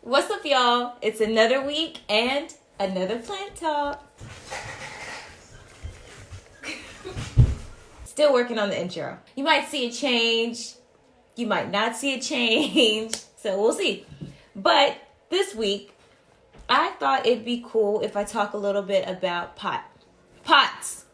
What's up, y'all? It's another week and another plant talk. Still working on the intro. You might see a change. You might not see a change. So we'll see. But this week, I thought it'd be cool if I talk a little bit about pots.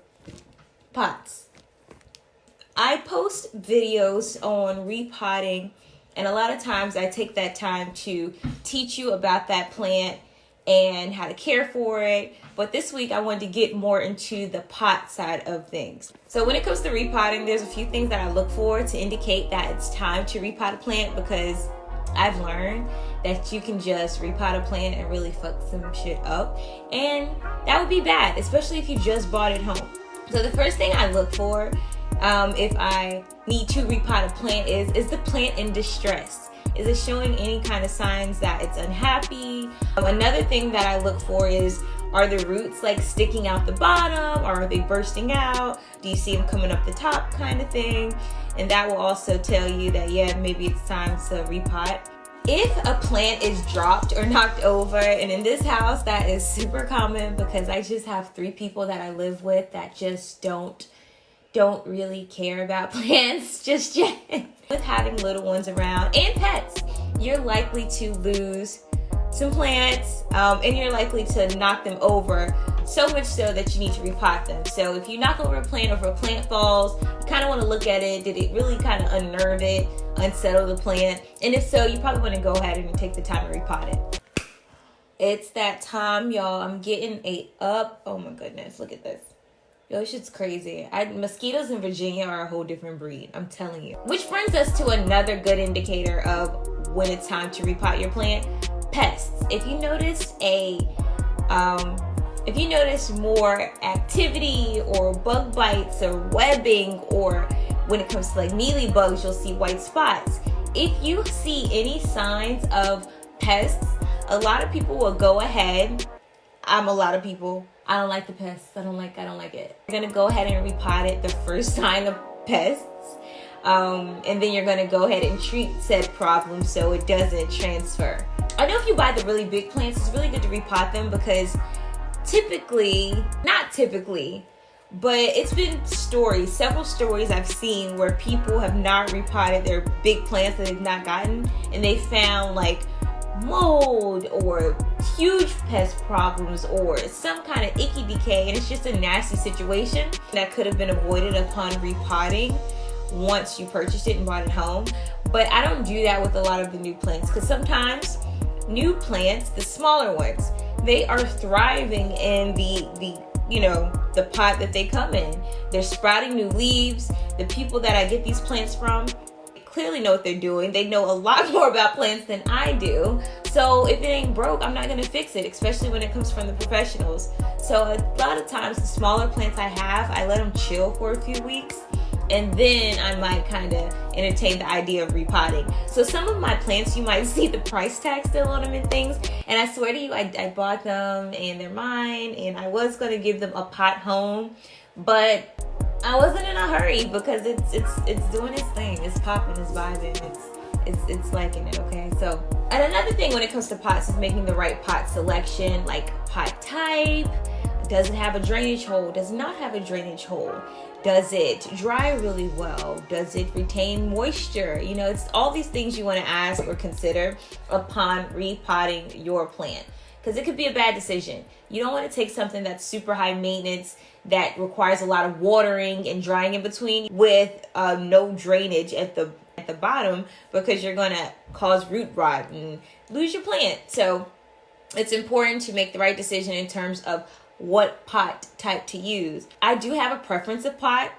I post videos on repotting, and a lot of times I take that time to teach you about that plant and how to care for it. But this week I wanted to get more into the pot side of things. So when it comes to repotting, there's a few things that I look for to indicate that it's time to repot a plant, because I've learned that you can just repot a plant and really fuck some shit up. And that would be bad, especially if you just bought it home. So the first thing I look for if I need to repot a plant is the plant in distress? Is it showing any kind of signs that it's unhappy? Another thing that I look for is, are the roots like sticking out the bottom, or are they bursting out? Do you see them coming up the top, kind of thing? And that will also tell you that, yeah, maybe it's time to repot. If a plant is dropped or knocked over, and in this house that is super common because I just have 3 people that I live with that just don't really care about plants just yet. With having little ones around and pets, you're likely to lose some plants, and you're likely to knock them over, so much so that you need to repot them. So if you knock over a plant, or if a plant falls, you kind of want to look at it. Did it really kind of unnerve it, unsettle the plant? And if so, you probably want to go ahead and take the time to repot it. It's that time, y'all. I'm getting ate up. Oh my goodness, look at this. Yo, this shit's crazy. Mosquitoes in Virginia are a whole different breed, I'm telling you. Which brings us to another good indicator of when it's time to repot your plant. Pests. If you notice more activity or bug bites or webbing, or when it comes to like mealy bugs, you'll see white spots. If you see any signs of pests, a lot of people will go ahead. I don't like the pests. I don't like it. You're gonna go ahead and repot it the first sign of pests. And then you're gonna go ahead and treat said problem so it doesn't transfer. I know if you buy the really big plants, it's really good to repot them, because not typically, but it's been several stories I've seen where people have not repotted their big plants that they've not gotten, and they found like mold or huge pest problems or some kind of icky decay, and it's just a nasty situation that could have been avoided upon repotting once you purchased it and brought it home. But I don't do that with a lot of the new plants, because sometimes new plants, the smaller ones, they are thriving in the pot that they come in. They're sprouting new leaves. The people that I get these plants from clearly know what they're doing. They know a lot more about plants than I do. So if it ain't broke, I'm not gonna fix it, especially when it comes from the professionals. So a lot of times the smaller plants I have, I let them chill for a few weeks, and then I might kind of entertain the idea of repotting. So some of my plants, you might see the price tag still on them and things, and I swear to you, I bought them and they're mine, and I was gonna give them a pot home, but I wasn't in a hurry, because it's doing its thing. It's popping, it's vibing, it's liking it, okay? So, and another thing when it comes to pots is making the right pot selection, like pot type. Does it have a drainage hole? Does it not have a drainage hole? Does it dry really well? Does it retain moisture? It's all these things you want to ask or consider upon repotting your plant, because it could be a bad decision. You don't want to take something that's super high maintenance, that requires a lot of watering and drying in between, with no drainage at the bottom, because you're going to cause root rot and lose your plant. So it's important to make the right decision in terms of what pot type to use. I do have a preference of pot.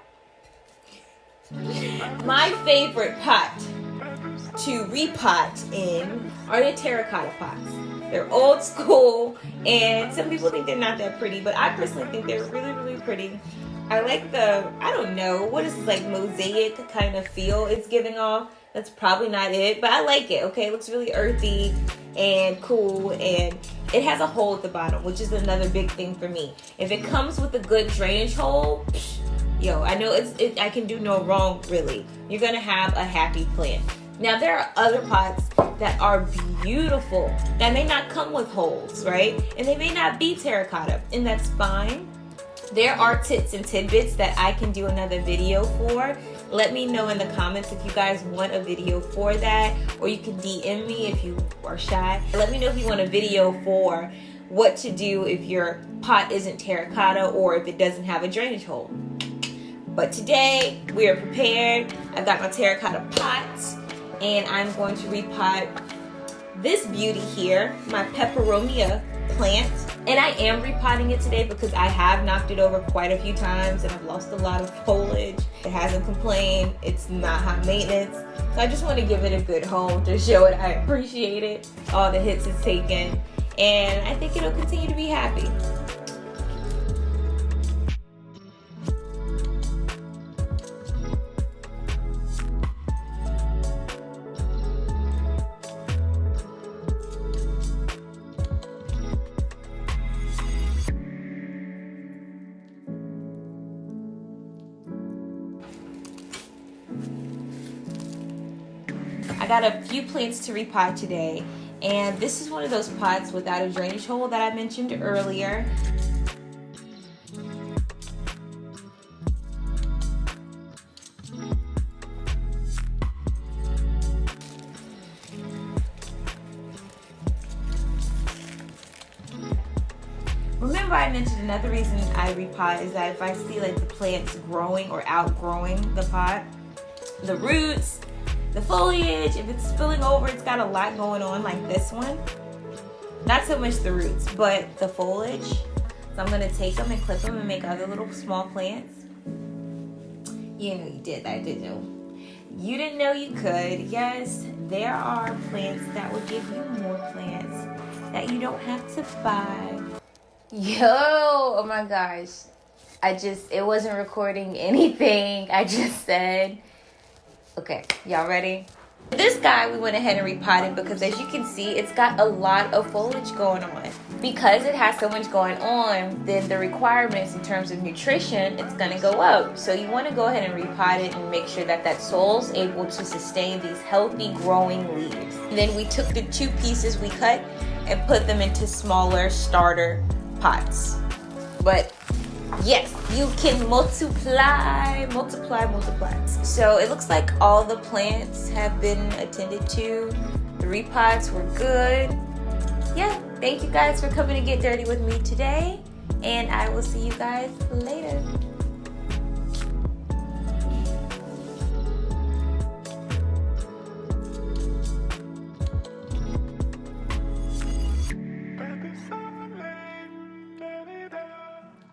My favorite pot to repot in are the terracotta pots. They're old school, and some people think they're not that pretty, but I personally think they're really, really pretty. I like I don't know, what is this, like mosaic kind of feel it's giving off? That's probably not it, but I like it, okay? It looks really earthy and cool, and it has a hole at the bottom, which is another big thing for me. If it comes with a good drainage hole, yo, I know I can do no wrong, really. You're gonna have a happy plant. Now there are other pots that are beautiful that may not come with holes, right? And they may not be terracotta, and that's fine. There are tips and tidbits that I can do another video for. Let me know in the comments if you guys want a video for that, or you can DM me if you are shy. Let me know if you want a video for what to do if your pot isn't terracotta or if it doesn't have a drainage hole. But today we are prepared. I've got my terracotta pots, and I'm going to repot this beauty here, my peperomia plant. And I am repotting it today because I have knocked it over quite a few times and I've lost a lot of foliage. It hasn't complained. It's not high maintenance. So I just want to give it a good home to show it I appreciate it, all the hits it's taken. And I think it'll continue to be happy. I got a few plants to repot today, and this is one of those pots without a drainage hole that I mentioned earlier. Remember, I mentioned another reason I repot is that if I see like the plants growing or outgrowing the pot, the roots, the foliage, if it's spilling over, it's got a lot going on like this one. Not so much the roots, but the foliage. So I'm gonna take them and clip them and make other little small plants. You know you did that, didn't you? You didn't know you could. Yes, there are plants that will give you more plants that you don't have to buy. Yo, oh my gosh. It wasn't recording anything. I just said, okay, y'all ready? This guy we went ahead and repotted because as you can see, it's got a lot of foliage going on. Because it has so much going on, then the requirements in terms of nutrition, it's gonna go up. So you wanna go ahead and repot it and make sure that that soil's able to sustain these healthy growing leaves. And then we took the two pieces we cut and put them into smaller starter pots. But yes, you can multiply. So it looks like all the plants have been attended to. The repots were good. Yeah, thank you guys for coming to get dirty with me today, and I will see you guys later.